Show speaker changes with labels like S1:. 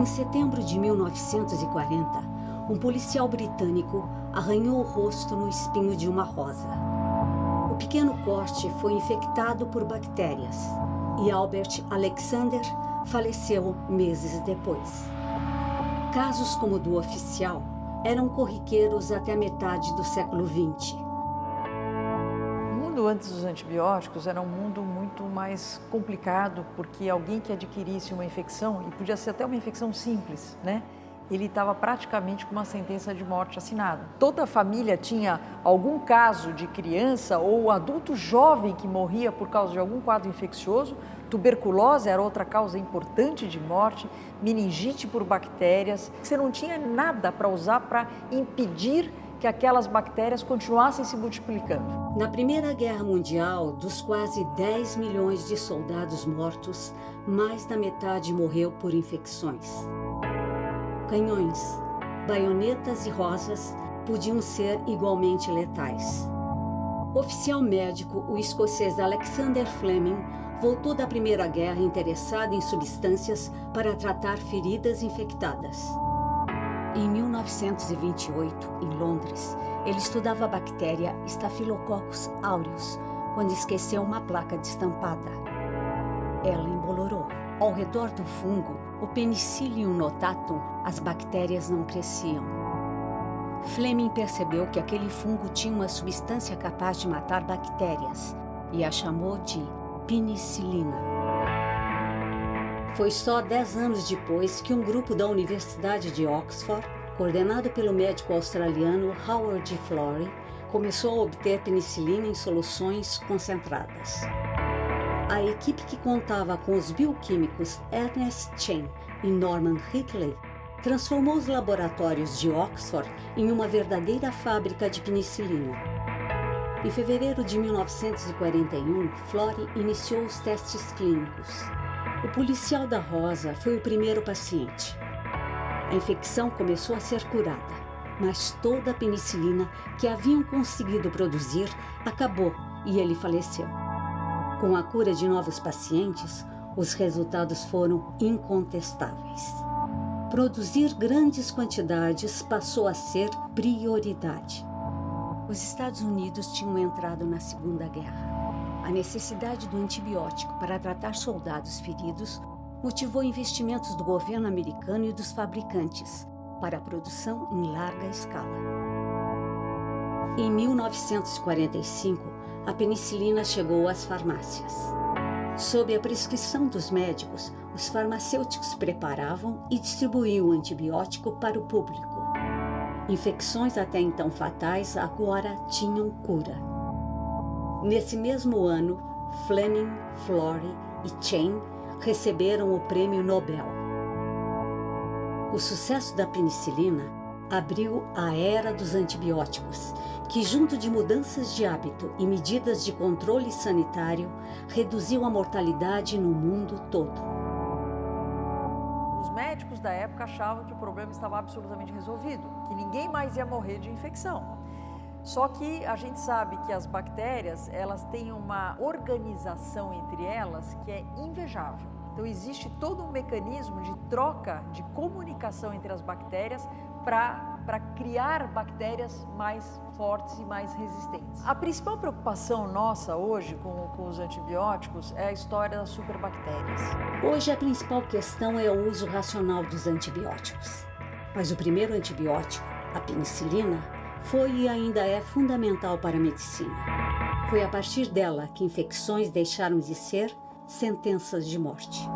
S1: Em setembro de 1940, um policial britânico arranhou o rosto no espinho de uma rosa. O pequeno corte foi infectado por bactérias e Albert Alexander faleceu meses depois. Casos como o do oficial eram corriqueiros até a metade do século XX.
S2: O mundo antes dos antibióticos era um mundo muito mais complicado, porque alguém que adquirisse uma infecção, e podia ser até uma infecção simples, né? Ele estava praticamente com uma sentença de morte assinada. Toda a família tinha algum caso de criança ou adulto jovem que morria por causa de algum quadro infeccioso. Tuberculose era outra causa importante de morte, meningite por bactérias. Você não tinha nada para usar para impedir que aquelas bactérias continuassem se multiplicando.
S1: Na Primeira Guerra Mundial, dos quase 10 milhões de soldados mortos, mais da metade morreu por infecções. Canhões, baionetas e rosas podiam ser igualmente letais. O oficial médico, o escocês Alexander Fleming, voltou da Primeira Guerra interessado em substâncias para tratar feridas infectadas. Em 1928, em Londres, ele estudava a bactéria Staphylococcus aureus quando esqueceu uma placa destampada. Ela embolorou. Ao redor do fungo, o Penicillium notatum, as bactérias não cresciam. Fleming percebeu que aquele fungo tinha uma substância capaz de matar bactérias e a chamou de penicilina. Foi só 10 anos depois que um grupo da Universidade de Oxford, coordenado pelo médico australiano Howard Florey, começou a obter penicilina em soluções concentradas. A equipe, que contava com os bioquímicos Ernest Chain e Norman Hitley, transformou os laboratórios de Oxford em uma verdadeira fábrica de penicilina. Em fevereiro de 1941, Florey iniciou os testes clínicos. O policial da rosa foi o primeiro paciente. A infecção começou a ser curada, mas toda a penicilina que haviam conseguido produzir acabou e ele faleceu. Com a cura de novos pacientes, os resultados foram incontestáveis. Produzir grandes quantidades passou a ser prioridade. Os Estados Unidos tinham entrado na Segunda Guerra. A necessidade do antibiótico para tratar soldados feridos motivou investimentos do governo americano e dos fabricantes para a produção em larga escala. Em 1945, a penicilina chegou às farmácias. Sob a prescrição dos médicos, os farmacêuticos preparavam e distribuíam o antibiótico para o público. Infecções até então fatais agora tinham cura. Nesse mesmo ano, Fleming, Florey e Chain receberam o Prêmio Nobel. O sucesso da penicilina abriu a era dos antibióticos, que, junto de mudanças de hábito e medidas de controle sanitário, reduziu a mortalidade no mundo todo.
S2: Os médicos da época achavam que o problema estava absolutamente resolvido, que ninguém mais ia morrer de infecção. Só que a gente sabe que as bactérias, elas têm uma organização entre elas que é invejável. Então existe todo um mecanismo de troca, de comunicação entre as bactérias para criar bactérias mais fortes e mais resistentes. A principal preocupação nossa hoje com os antibióticos é a história das superbactérias.
S1: Hoje a principal questão é o uso racional dos antibióticos. Mas o primeiro antibiótico, a penicilina, foi e ainda é fundamental para a medicina. Foi a partir dela que infecções deixaram de ser sentenças de morte.